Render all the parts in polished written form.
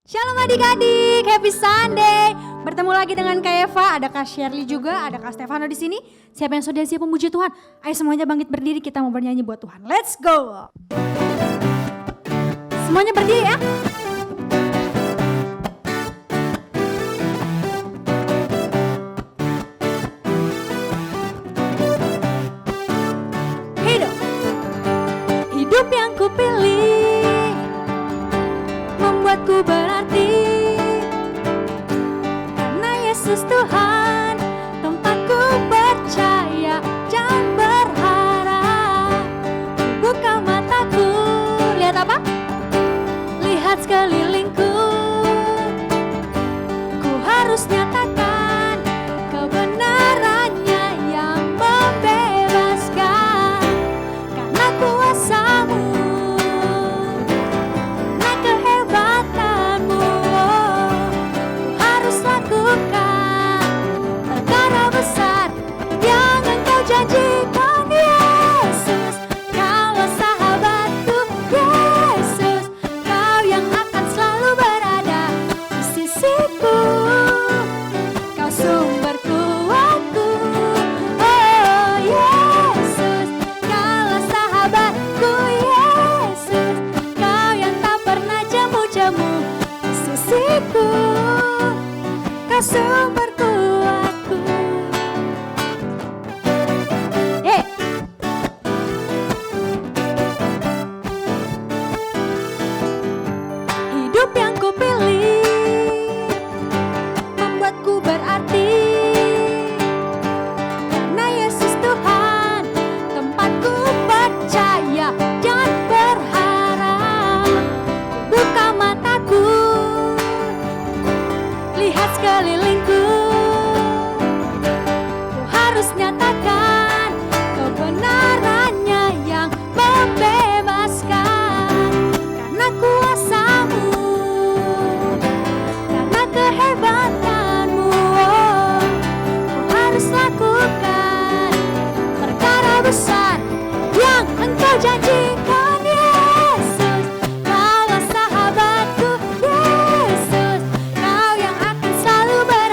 Shalom adik-adik, happy Sunday. Bertemu lagi dengan Kak Eva, ada Kak Shirley juga, ada Kak Stefano di sini. Siapa yang sudah siap memuji Tuhan? Ayo semuanya bangkit berdiri, kita mau bernyanyi buat Tuhan. Let's go. Semuanya berdiri ya. Hidup yang kupilih membuatku berarti, karena Yesus Tuhan tempatku percaya dan berharap. Buka mataku, lihat apa? Lihat sekelilingku. Ku harus nyatakan kebenarannya yang membebaskan, karena kuasa-Mu, karena kehebatanmu. Ku harus lakukan perkara besar yang Engkau janjikan, Yesus. Kaulah sahabatku, Yesus. Kau yang akan selalu berada di sisiku. Kau sumber kuatku, oh Yesus. Kaulah sahabatku, Yesus. Kau yang tak pernah jemu-jemu di sisiku. Kau sumber kuatku. Hey. Hidup yang kupilih membuatku berarti, karena Yesus Tuhan tempatku percaya dan berharap. Buka mataku, lihat sekelilingku. Ku harus nyatakan kebenarannya yang membebaskan, karena kuasa-Mu, karena kehebatanmu. Ku harus lakukan perkara besar yang Engkau janjikan, Yesus. Kaulah sahabatku, Yesus. Kau yang akan selalu berada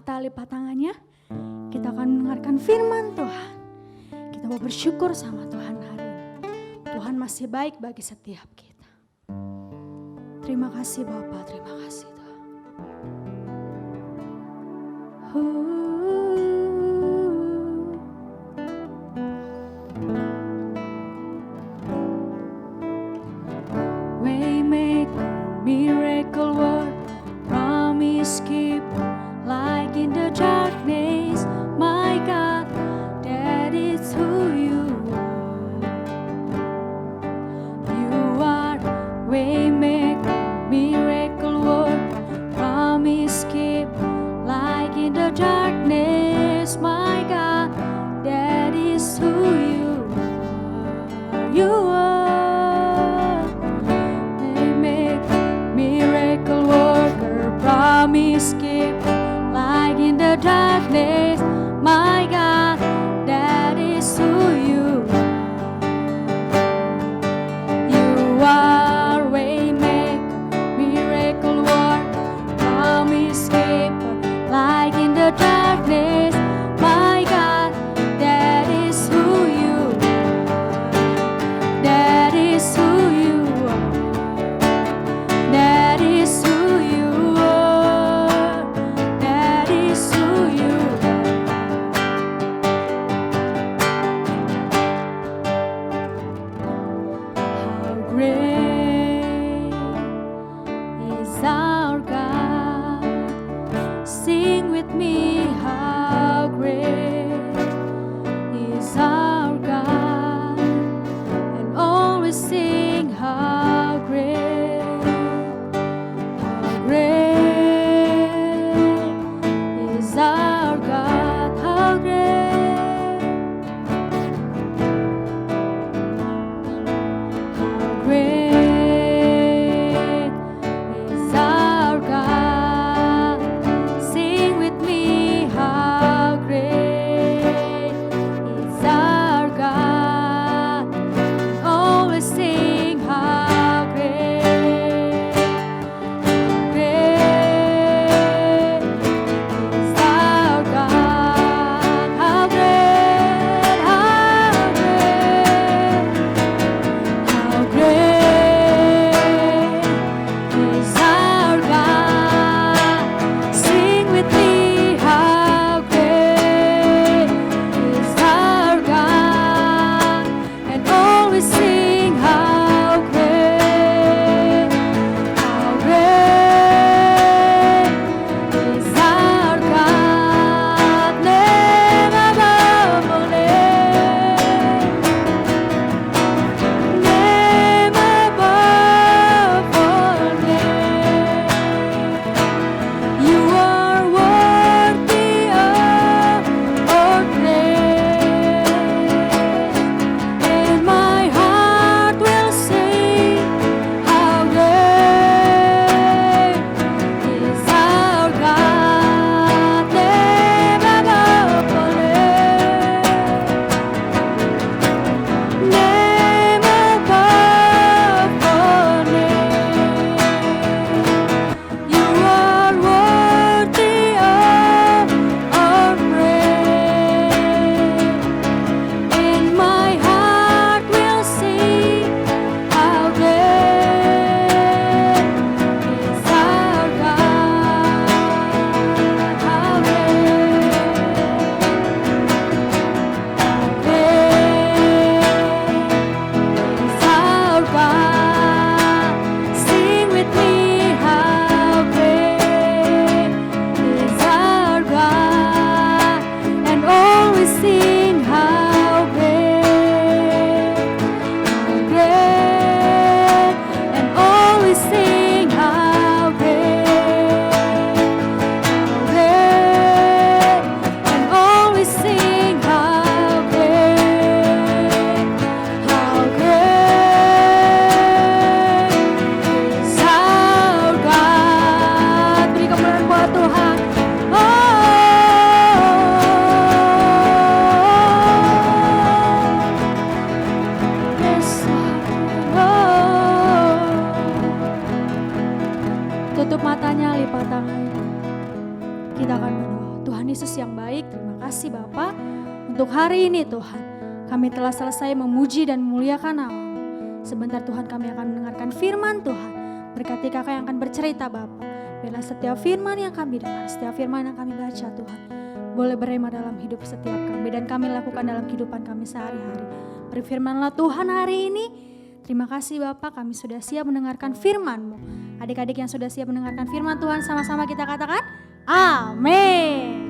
lipat tangannya. Kita akan mendengarkan firman Tuhan. Kita mau bersyukur sama Tuhan hari ini. Tuhan masih baik bagi setiap kita. Terima kasih Bapa, terima kasih Tuhan. Waymaker, miracle worker, promise keeper, like in the darkness, my God, that is who you are. You are waymaker, miracle worker, promise keeper, like in the darkness, my God, that is who you are. You are waymaker, miracle worker, promise keeper, like in the darkness, my God, that is who you are. You are waymaker, miracle worker, promise keeper, like in the darkness, my God, that is who you are. That is who you are. That is who you are. That is who you are. How great is our God. Sing with me, how great is our God. And always sing, how great is our God, how great is our God. Sing with me, how great is our God. Always sing, how yang baik. Terima kasih Bapa untuk hari ini Tuhan. Kami telah selesai memuji dan memuliakan nama-Mu. Sebentar Tuhan kami akan mendengarkan firman Tuhan. Berkati kakak yang akan bercerita Bapa. Biarlah setiap firman yang kami dengar, setiap firman yang kami baca Tuhan, boleh berema dalam hidup setiap kami dan kami lakukan dalam kehidupan kami sehari-hari. Berfirmanlah Tuhan hari ini. Terima kasih Bapa, kami sudah siap mendengarkan firman-Mu. Adik-adik yang sudah siap mendengarkan firman Tuhan, sama-sama kita katakan amin.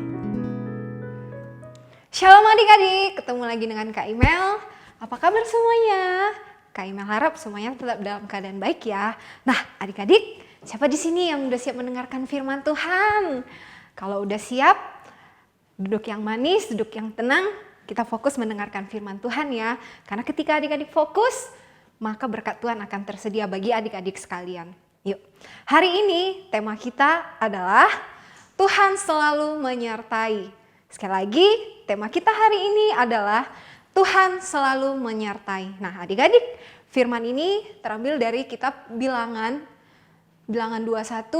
Shalom adik-adik, ketemu lagi dengan Kak Imel. Apa kabar semuanya? Kak Imel harap semuanya tetap dalam keadaan baik ya. Nah adik-adik, siapa di sini yang udah siap mendengarkan firman Tuhan? Kalau udah siap, duduk yang manis, duduk yang tenang, kita fokus mendengarkan firman Tuhan ya. Karena ketika adik-adik fokus, maka berkat Tuhan akan tersedia bagi adik-adik sekalian. Yuk, hari ini tema kita adalah Tuhan selalu menyertai. Sekali lagi, tema kita hari ini adalah Tuhan selalu menyertai. Nah adik-adik, firman ini terambil dari kitab Bilangan 21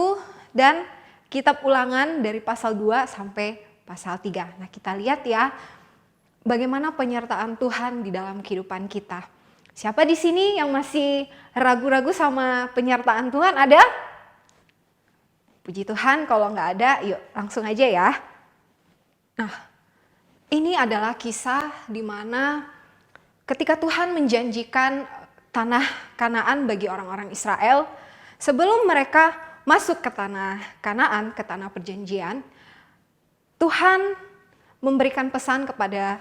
dan kitab Ulangan dari pasal 2 sampai pasal 3. Nah kita lihat ya, bagaimana penyertaan Tuhan di dalam kehidupan kita. Siapa di sini yang masih ragu-ragu sama penyertaan Tuhan? Ada? Puji Tuhan, kalau nggak ada, yuk langsung aja ya. Nah, ini adalah kisah di mana ketika Tuhan menjanjikan tanah Kanaan bagi orang-orang Israel, sebelum mereka masuk ke tanah Kanaan, ke tanah perjanjian, Tuhan memberikan pesan kepada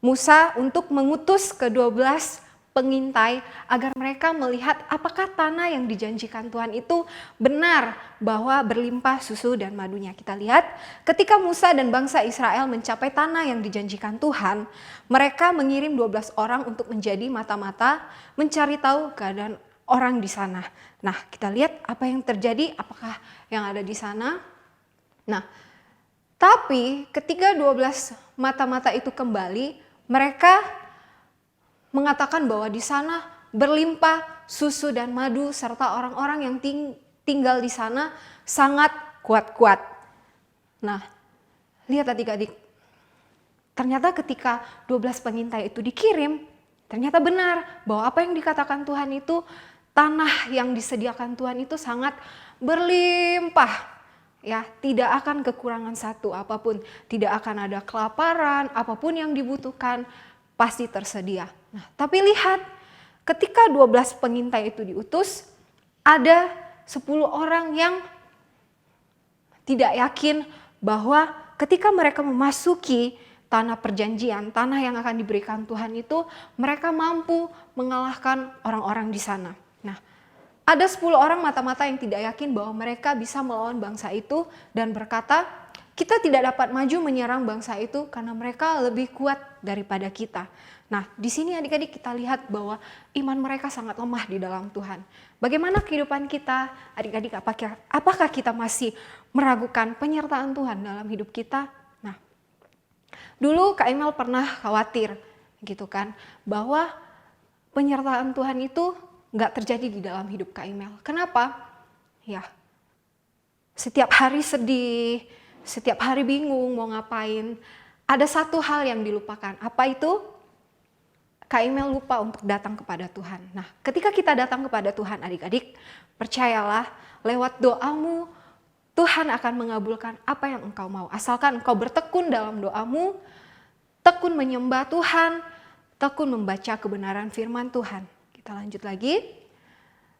Musa untuk mengutus ke-12 pengintai agar mereka melihat apakah tanah yang dijanjikan Tuhan itu benar bahwa berlimpah susu dan madunya. Kita lihat ketika Musa dan bangsa Israel mencapai tanah yang dijanjikan Tuhan, mereka mengirim 12 orang untuk menjadi mata-mata mencari tahu keadaan orang di sana. Nah, kita lihat apa yang terjadi, apakah yang ada di sana. Nah, tapi ketika 12 mata-mata itu kembali, mereka mengatakan bahwa di sana berlimpah susu dan madu serta orang-orang yang tinggal di sana sangat kuat-kuat. Nah, lihat adik-adik. Ternyata ketika 12 pengintai itu dikirim, ternyata benar bahwa apa yang dikatakan Tuhan itu, tanah yang disediakan Tuhan itu sangat berlimpah. Ya, tidak akan kekurangan satu apapun, tidak akan ada kelaparan, apapun yang dibutuhkan pasti tersedia. Nah, tapi lihat, ketika 12 pengintai itu diutus, ada 10 orang yang tidak yakin bahwa ketika mereka memasuki tanah perjanjian, tanah yang akan diberikan Tuhan itu, mereka mampu mengalahkan orang-orang di sana. Nah, ada 10 orang mata-mata yang tidak yakin bahwa mereka bisa melawan bangsa itu dan berkata, kita tidak dapat maju menyerang bangsa itu karena mereka lebih kuat daripada kita. Nah, di sini adik-adik kita lihat bahwa iman mereka sangat lemah di dalam Tuhan. Bagaimana kehidupan kita, adik-adik, apakah kita masih meragukan penyertaan Tuhan dalam hidup kita? Nah, dulu Kak Emel pernah khawatir gitu kan, bahwa penyertaan Tuhan itu nggak terjadi di dalam hidup Kak Emel. Kenapa? Ya, setiap hari sedih, setiap hari bingung mau ngapain. Ada satu hal yang dilupakan. Apa itu? Kak Imel lupa untuk datang kepada Tuhan. Nah, ketika kita datang kepada Tuhan adik-adik, percayalah lewat doamu, Tuhan akan mengabulkan apa yang engkau mau. Asalkan engkau bertekun dalam doamu, tekun menyembah Tuhan, tekun membaca kebenaran firman Tuhan. Kita lanjut lagi.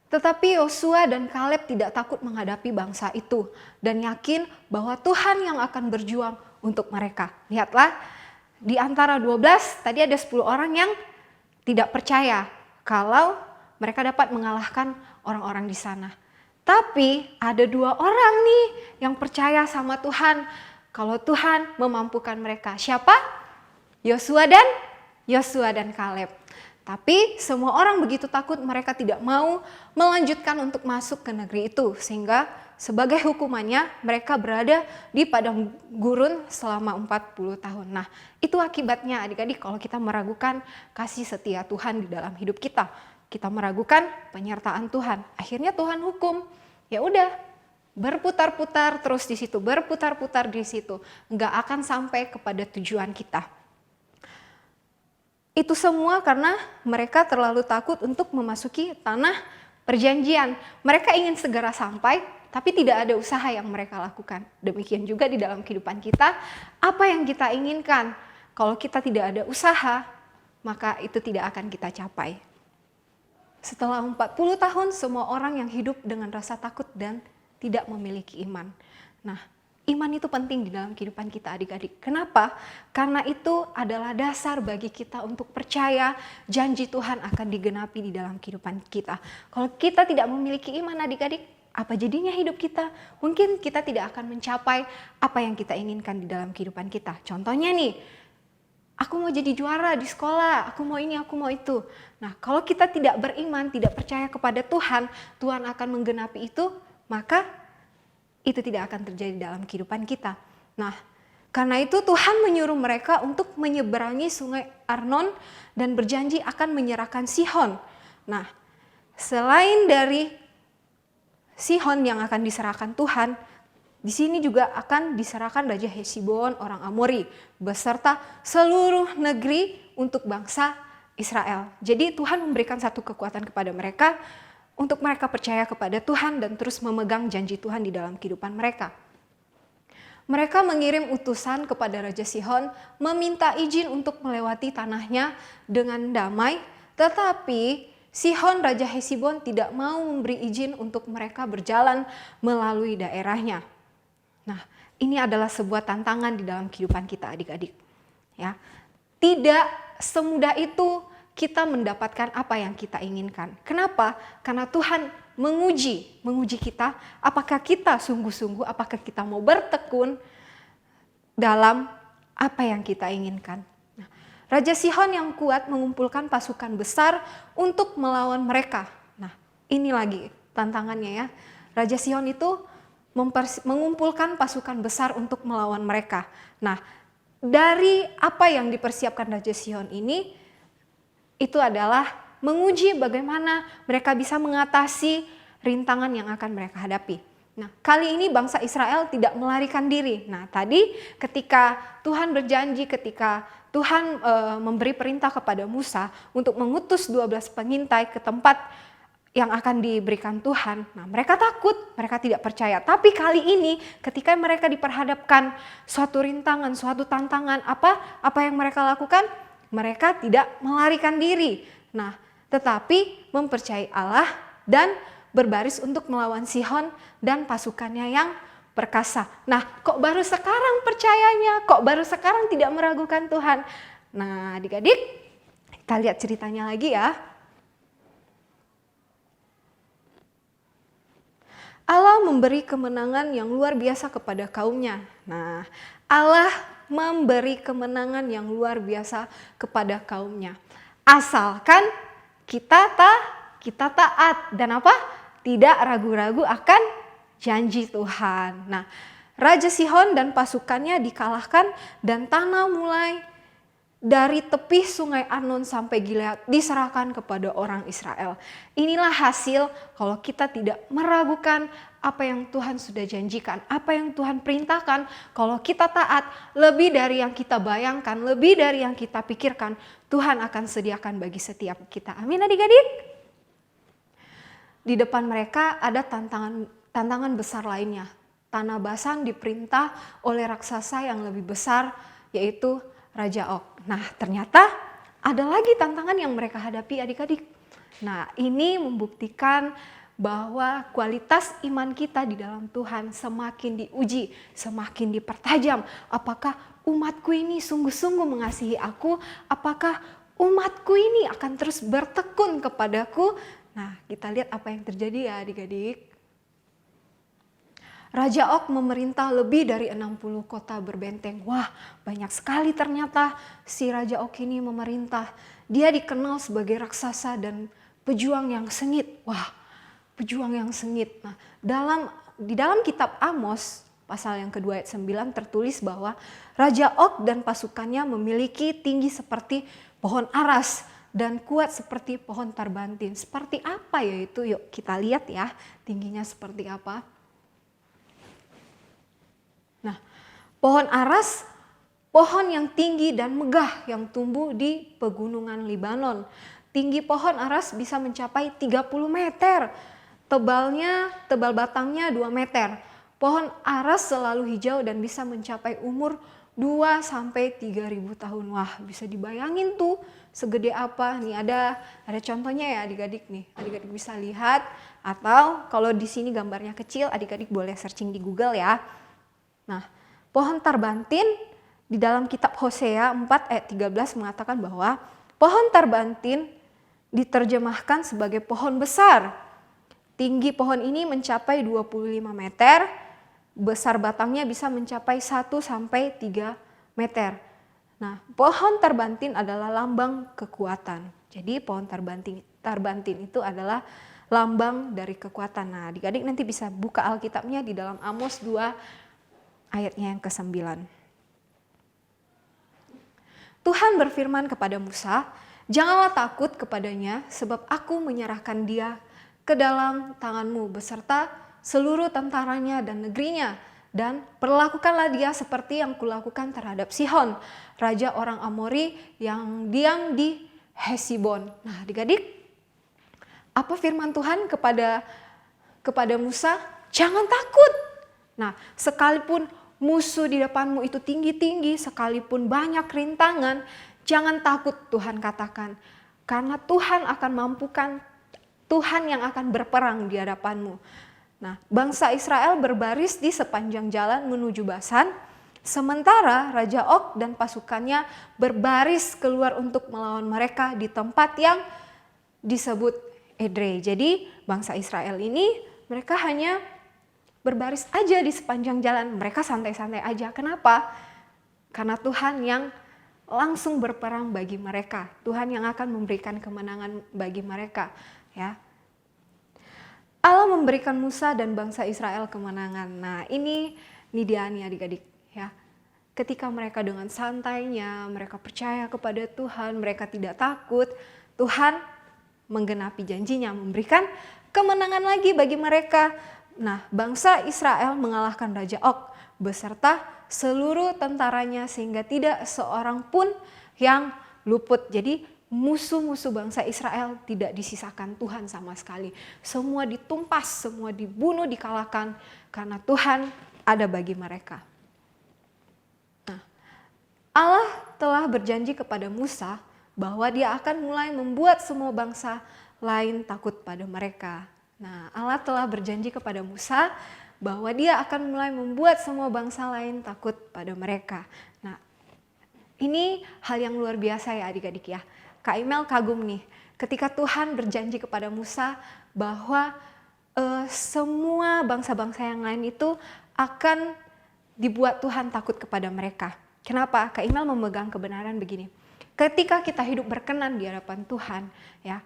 Tetapi Yosua dan Kaleb tidak takut menghadapi bangsa itu dan yakin bahwa Tuhan yang akan berjuang untuk mereka. Lihatlah, di antara 12 tadi ada 10 orang yang tidak percaya kalau mereka dapat mengalahkan orang-orang di sana. Tapi ada 2 orang nih yang percaya sama Tuhan kalau Tuhan memampukan mereka. Siapa? Yosua dan Kaleb. Tapi semua orang begitu takut, mereka tidak mau melanjutkan untuk masuk ke negeri itu. Sehingga sebagai hukumannya mereka berada di padang gurun selama 40 tahun. Nah, itu akibatnya adik-adik kalau kita meragukan kasih setia Tuhan di dalam hidup kita. Kita meragukan penyertaan Tuhan. Akhirnya Tuhan hukum. Ya udah, berputar-putar terus di situ, berputar-putar di situ, nggak akan sampai kepada tujuan kita. Itu semua karena mereka terlalu takut untuk memasuki tanah perjanjian. Mereka ingin segera sampai, tapi tidak ada usaha yang mereka lakukan. Demikian juga di dalam kehidupan kita, apa yang kita inginkan, kalau kita tidak ada usaha, maka itu tidak akan kita capai. Setelah 40 tahun, semua orang yang hidup dengan rasa takut dan tidak memiliki iman. Nah, iman itu penting di dalam kehidupan kita adik-adik. Kenapa? Karena itu adalah dasar bagi kita untuk percaya janji Tuhan akan digenapi di dalam kehidupan kita. Kalau kita tidak memiliki iman adik-adik, apa jadinya hidup kita? Mungkin kita tidak akan mencapai apa yang kita inginkan di dalam kehidupan kita. Contohnya nih, aku mau jadi juara di sekolah, aku mau ini, aku mau itu. Nah, kalau kita tidak beriman, tidak percaya kepada Tuhan, Tuhan akan menggenapi itu, maka itu tidak akan terjadi dalam kehidupan kita. Nah, karena itu Tuhan menyuruh mereka untuk menyeberangi sungai Arnon dan berjanji akan menyerahkan Sihon. Nah, selain dari Sihon yang akan diserahkan Tuhan, di sini juga akan diserahkan Raja Hesibon orang Amori beserta seluruh negeri untuk bangsa Israel. Jadi Tuhan memberikan satu kekuatan kepada mereka untuk mereka percaya kepada Tuhan dan terus memegang janji Tuhan di dalam kehidupan mereka. Mereka mengirim utusan kepada Raja Sihon meminta izin untuk melewati tanahnya dengan damai, tetapi Sihon Raja Hesibon tidak mau memberi izin untuk mereka berjalan melalui daerahnya. Nah, ini adalah sebuah tantangan di dalam kehidupan kita adik-adik. Ya, tidak semudah itu kita mendapatkan apa yang kita inginkan. Kenapa? Karena Tuhan menguji kita, apakah kita sungguh-sungguh, apakah kita mau bertekun dalam apa yang kita inginkan. Nah, Raja Sihon yang kuat mengumpulkan pasukan besar untuk melawan mereka. Nah, ini lagi tantangannya ya. Raja Sihon itu mengumpulkan pasukan besar untuk melawan mereka. Nah, dari apa yang dipersiapkan Raja Sihon ini, itu adalah menguji bagaimana mereka bisa mengatasi rintangan yang akan mereka hadapi. Nah, kali ini bangsa Israel tidak melarikan diri. Nah, tadi ketika Tuhan berjanji, ketika Tuhan memberi perintah kepada Musa untuk mengutus 12 pengintai ke tempat yang akan diberikan Tuhan. Nah, mereka takut, mereka tidak percaya. Tapi kali ini ketika mereka diperhadapkan suatu rintangan, suatu tantangan, apa yang mereka lakukan? Mereka tidak melarikan diri. Nah, tetapi mempercayai Allah dan berbaris untuk melawan Sihon dan pasukannya yang perkasa. Nah, kok baru sekarang percayanya? Kok baru sekarang tidak meragukan Tuhan? Nah, adik-adik, kita lihat ceritanya lagi ya. Allah memberi kemenangan yang luar biasa kepada kaumnya. Nah, Allah memberi kemenangan yang luar biasa kepada kaumnya. Asalkan kita taat dan apa? Tidak ragu-ragu akan janji Tuhan. Nah, Raja Sihon dan pasukannya dikalahkan dan tanah mulai dari tepi sungai Arnon sampai Gilead diserahkan kepada orang Israel. Inilah hasil kalau kita tidak meragukan apa yang Tuhan sudah janjikan, apa yang Tuhan perintahkan. Kalau kita taat lebih dari yang kita bayangkan, lebih dari yang kita pikirkan, Tuhan akan sediakan bagi setiap kita. Amin adik-adik. Di depan mereka ada tantangan besar lainnya. Tanah Basan diperintah oleh raksasa yang lebih besar, yaitu Raja Og. Nah, ternyata ada lagi tantangan yang mereka hadapi adik-adik. Nah, ini membuktikan bahwa kualitas iman kita di dalam Tuhan semakin diuji, semakin dipertajam. Apakah umatku ini sungguh-sungguh mengasihi aku? Apakah umatku ini akan terus bertekun kepadaku? Nah, kita lihat apa yang terjadi ya adik-adik. Raja Og memerintah lebih dari 60 kota berbenteng. Wah, banyak sekali ternyata si Raja Og ini memerintah. Dia dikenal sebagai raksasa dan pejuang yang sengit. Wah, pejuang yang sengit. Nah, di dalam kitab Amos pasal yang kedua ayat 9 tertulis bahwa Raja Og dan pasukannya memiliki tinggi seperti pohon aras dan kuat seperti pohon tarbantin. Seperti apa ya itu? Yuk kita lihat ya tingginya seperti apa. Nah, pohon aras, pohon yang tinggi dan megah yang tumbuh di pegunungan Libanon. Tinggi pohon aras bisa mencapai 30 meter. Tebal batangnya 2 meter. Pohon aras selalu hijau dan bisa mencapai umur 2 sampai 3.000 tahun. Wah, bisa dibayangin tuh segede apa. Nih ada contohnya ya adik-adik nih. Adik-adik bisa lihat, atau kalau di sini gambarnya kecil, adik-adik boleh searching di Google ya. Nah, pohon tarbantin di dalam kitab Hosea 4 ayat 13 mengatakan bahwa pohon tarbantin diterjemahkan sebagai pohon besar. Tinggi pohon ini mencapai 25 meter, besar batangnya bisa mencapai 1 sampai 3 meter. Nah, pohon tarbantin adalah lambang kekuatan. Jadi pohon tarbantin itu adalah lambang dari kekuatan. Nah, adik-adik nanti bisa buka Alkitabnya di dalam Amos 2 ayatnya yang ke-9. Tuhan berfirman kepada Musa, "Janganlah takut kepadanya, sebab aku menyerahkan dia ke dalam tanganmu beserta seluruh tentaranya dan negerinya. Dan perlakukanlah dia seperti yang kulakukan terhadap Sihon, raja orang Amori yang diam di Hesibon." Nah, adik-adik, apa firman Tuhan kepada Musa? Jangan takut. Nah, sekalipun musuh di depanmu itu tinggi-tinggi, sekalipun banyak rintangan, jangan takut, Tuhan katakan. Karena Tuhan akan mampukan, Tuhan yang akan berperang di hadapanmu. Nah, bangsa Israel berbaris di sepanjang jalan menuju Basan, sementara Raja Og dan pasukannya berbaris keluar untuk melawan mereka di tempat yang disebut Edrei. Jadi bangsa Israel ini mereka hanya berbaris aja di sepanjang jalan, mereka santai-santai aja. Kenapa? Karena Tuhan yang langsung berperang bagi mereka. Tuhan yang akan memberikan kemenangan bagi mereka, ya. Allah memberikan Musa dan bangsa Israel kemenangan. Nah, ini dia nih adik-adik, ya. Ketika mereka dengan santainya, mereka percaya kepada Tuhan, mereka tidak takut, Tuhan menggenapi janjinya, memberikan kemenangan lagi bagi mereka. Nah, bangsa Israel mengalahkan Raja Og beserta seluruh tentaranya sehingga tidak seorang pun yang luput. Jadi musuh-musuh bangsa Israel tidak disisakan Tuhan sama sekali. Semua ditumpas, semua dibunuh, dikalahkan karena Tuhan ada bagi mereka. Nah, Allah telah berjanji kepada Musa bahwa dia akan mulai membuat semua bangsa lain takut pada mereka. Nah, Allah telah berjanji kepada Musa bahwa dia akan mulai membuat semua bangsa lain takut pada mereka. Nah, ini hal yang luar biasa ya adik-adik ya. Kak Imel kagum nih, ketika Tuhan berjanji kepada Musa bahwa semua bangsa-bangsa yang lain itu akan dibuat Tuhan takut kepada mereka. Kenapa? Kak Imel memegang kebenaran begini. Ketika kita hidup berkenan di hadapan Tuhan, ya,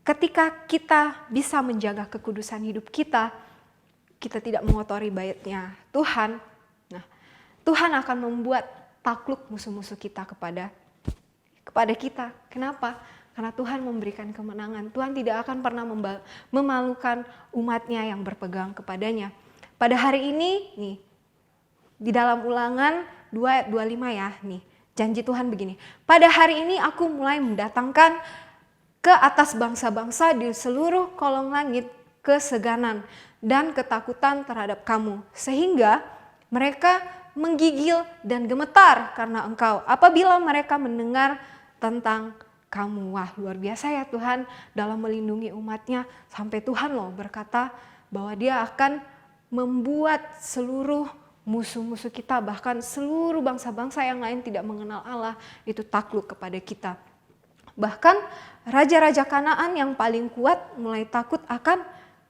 ketika kita bisa menjaga kekudusan hidup kita, kita tidak mengotori baitnya Tuhan, nah, Tuhan akan membuat takluk musuh-musuh kita kepada kita. Kenapa? Karena Tuhan memberikan kemenangan. Tuhan tidak akan pernah memalukan umatnya yang berpegang kepadanya. Pada hari ini, nih, di dalam Ulangan 2 ayat 25 ya, nih, janji Tuhan begini. Pada hari ini aku mulai mendatangkan ke atas bangsa-bangsa di seluruh kolong langit keseganan dan ketakutan terhadap kamu. Sehingga mereka menggigil dan gemetar karena engkau apabila mereka mendengar tentang kamu. Wah, luar biasa ya Tuhan dalam melindungi umatnya. Sampai Tuhan loh berkata bahwa dia akan membuat seluruh musuh-musuh kita, bahkan seluruh bangsa-bangsa yang lain tidak mengenal Allah, itu takluk kepada kita. Bahkan raja-raja Kanaan yang paling kuat mulai takut akan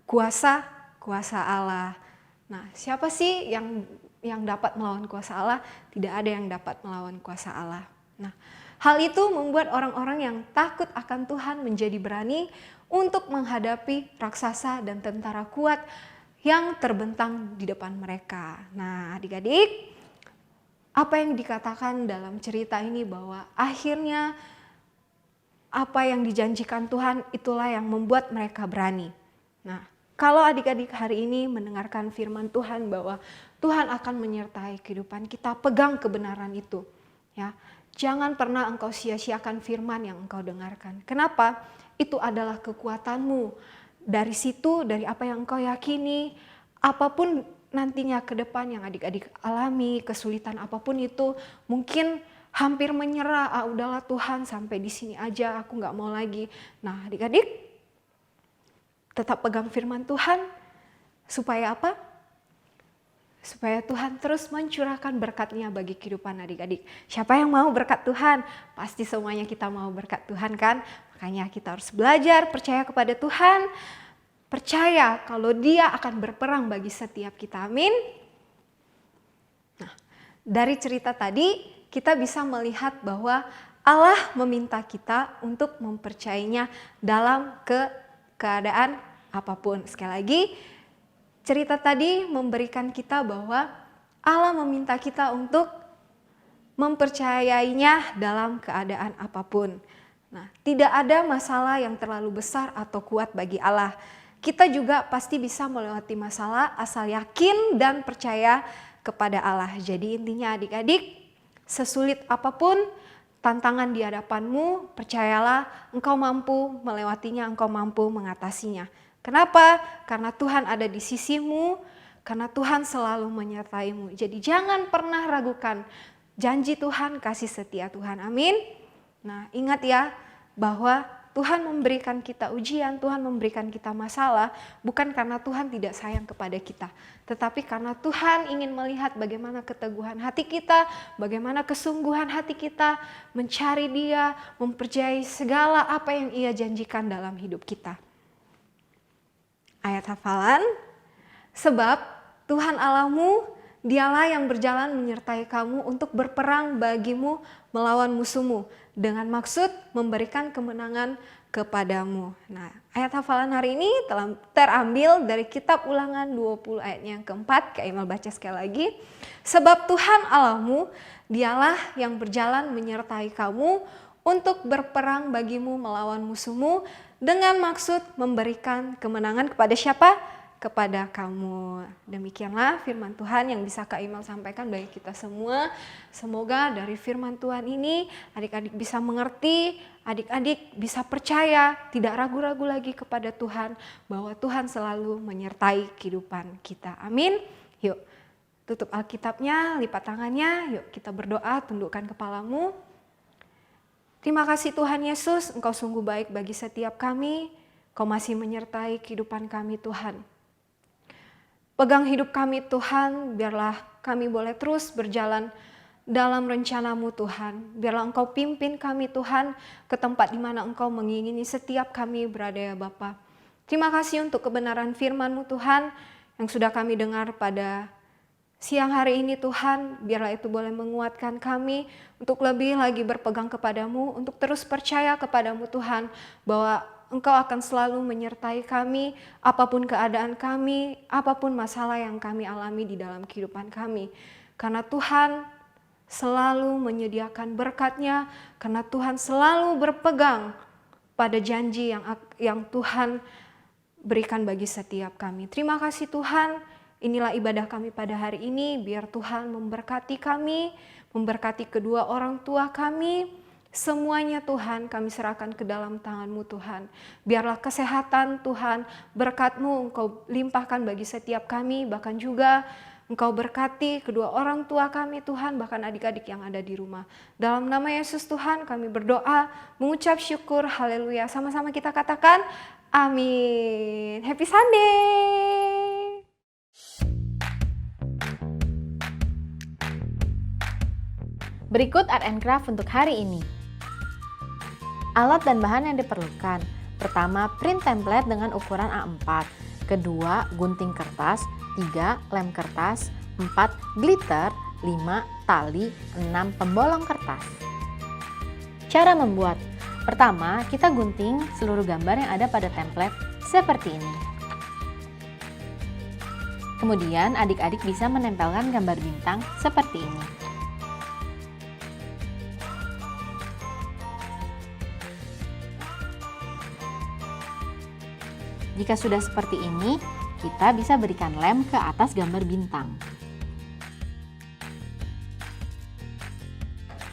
kuasa Allah. Nah, siapa sih yang dapat melawan kuasa Allah? Tidak ada yang dapat melawan kuasa Allah. Nah, hal itu membuat orang-orang yang takut akan Tuhan menjadi berani untuk menghadapi raksasa dan tentara kuat yang terbentang di depan mereka. Nah, adik-adik, apa yang dikatakan dalam cerita ini bahwa akhirnya apa yang dijanjikan Tuhan itulah yang membuat mereka berani. Nah, kalau adik-adik hari ini mendengarkan firman Tuhan bahwa Tuhan akan menyertai kehidupan kita. Pegang kebenaran itu, ya. Jangan pernah engkau sia-siakan firman yang engkau dengarkan. Kenapa? Itu adalah kekuatanmu. Dari situ, dari apa yang engkau yakini, apapun nantinya ke depan yang adik-adik alami, kesulitan apapun itu, mungkin hampir menyerah, udahlah Tuhan sampai di sini aja, aku nggak mau lagi. Nah, adik-adik tetap pegang firman Tuhan, supaya apa? Supaya Tuhan terus mencurahkan berkat-Nya bagi kehidupan adik-adik. Siapa yang mau berkat Tuhan? Pasti semuanya kita mau berkat Tuhan kan? Makanya kita harus belajar percaya kepada Tuhan, percaya kalau Dia akan berperang bagi setiap kita. Amin. Nah, dari cerita tadi kita bisa melihat bahwa Allah meminta kita untuk mempercayainya dalam keadaan apapun. Sekali lagi, cerita tadi memberikan kita bahwa Allah meminta kita untuk mempercayainya dalam keadaan apapun. Nah, tidak ada masalah yang terlalu besar atau kuat bagi Allah. Kita juga pasti bisa melewati masalah asal yakin dan percaya kepada Allah. Jadi intinya adik-adik, sesulit apapun tantangan di hadapanmu, percayalah engkau mampu melewatinya, engkau mampu mengatasinya. Kenapa? Karena Tuhan ada di sisimu, karena Tuhan selalu menyertaimu. Jadi jangan pernah ragukan janji Tuhan, kasih setia Tuhan. Amin. Nah, ingat ya bahwa Tuhan memberikan kita ujian, Tuhan memberikan kita masalah, bukan karena Tuhan tidak sayang kepada kita, tetapi karena Tuhan ingin melihat bagaimana keteguhan hati kita, bagaimana kesungguhan hati kita mencari Dia, mempercayai segala apa yang Ia janjikan dalam hidup kita. Ayat hafalan, sebab Tuhan Allahmu, Dialah yang berjalan menyertai kamu untuk berperang bagimu melawan musuhmu, dengan maksud memberikan kemenangan kepadamu. Nah, ayat hafalan hari ini terambil dari kitab Ulangan 20 ayat yang keempat. Kak Imal baca sekali lagi. Sebab Tuhan Allahmu, Dialah yang berjalan menyertai kamu untuk berperang bagimu melawan musuhmu, dengan maksud memberikan kemenangan kepada siapa? Kepada kamu. Demikianlah firman Tuhan yang bisa Kak Imal sampaikan bagi kita semua. Semoga dari firman Tuhan ini adik-adik bisa mengerti, adik-adik bisa percaya, tidak ragu-ragu lagi kepada Tuhan, bahwa Tuhan selalu menyertai kehidupan kita. Amin. Yuk tutup Alkitabnya, lipat tangannya, yuk kita berdoa, tundukkan kepalamu. Terima kasih Tuhan Yesus, Engkau sungguh baik bagi setiap kami, Kau masih menyertai kehidupan kami Tuhan. Pegang hidup kami Tuhan, biarlah kami boleh terus berjalan dalam rencana-Mu Tuhan. Biarlah Engkau pimpin kami Tuhan ke tempat di mana Engkau mengingini setiap kami berada ya Bapa. Terima kasih untuk kebenaran firman-Mu Tuhan yang sudah kami dengar pada siang hari ini Tuhan. Biarlah itu boleh menguatkan kami untuk lebih lagi berpegang kepadamu, untuk terus percaya kepadamu Tuhan, bahwa Engkau akan selalu menyertai kami, apapun keadaan kami, apapun masalah yang kami alami di dalam kehidupan kami. Karena Tuhan selalu menyediakan berkat-Nya, karena Tuhan selalu berpegang pada janji yang Tuhan berikan bagi setiap kami. Terima kasih Tuhan, inilah ibadah kami pada hari ini, biar Tuhan memberkati kami, memberkati kedua orang tua kami. Semuanya Tuhan kami serahkan ke dalam tangan-Mu Tuhan. Biarlah kesehatan Tuhan, berkat-Mu Engkau limpahkan bagi setiap kami, bahkan juga Engkau berkati kedua orang tua kami Tuhan, bahkan adik-adik yang ada di rumah. Dalam nama Yesus Tuhan kami berdoa, mengucap syukur, haleluya. Sama-sama kita katakan amin. Happy Sunday. Berikut art and craft untuk hari ini. Alat dan bahan yang diperlukan. Pertama, print template dengan ukuran A4. Kedua, gunting kertas. 3, lem kertas. 4, glitter. 5, tali. 6, pembolong kertas. Cara membuat. Pertama, kita gunting seluruh gambar yang ada pada template seperti ini. Kemudian adik-adik bisa menempelkan gambar bintang seperti ini. Jika sudah seperti ini, kita bisa berikan lem ke atas gambar bintang.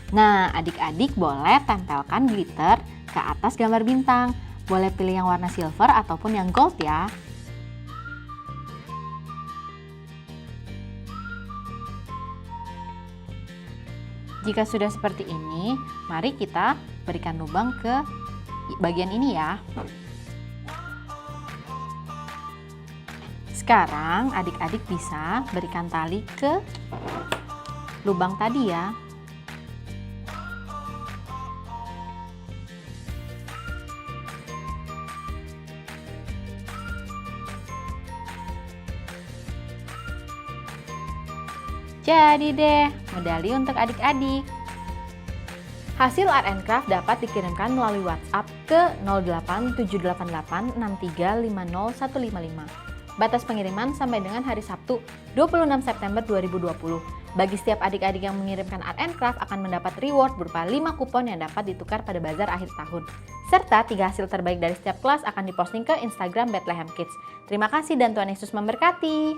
Nah, adik-adik boleh tempelkan glitter ke atas gambar bintang. Boleh pilih yang warna silver ataupun yang gold ya. Jika sudah seperti ini, mari kita berikan lubang ke bagian ini ya. Sekarang adik-adik bisa berikan tali ke lubang tadi ya. Jadi deh, medali untuk adik-adik. Hasil art and craft dapat dikirimkan melalui WhatsApp ke 0878863505155. Batas pengiriman sampai dengan hari Sabtu 26 September 2020. Bagi setiap adik-adik yang mengirimkan art and craft akan mendapat reward berupa 5 kupon yang dapat ditukar pada bazar akhir tahun. Serta 3 hasil terbaik dari setiap kelas akan diposting ke Instagram Bethlehem Kids. Terima kasih dan Tuhan Yesus memberkati.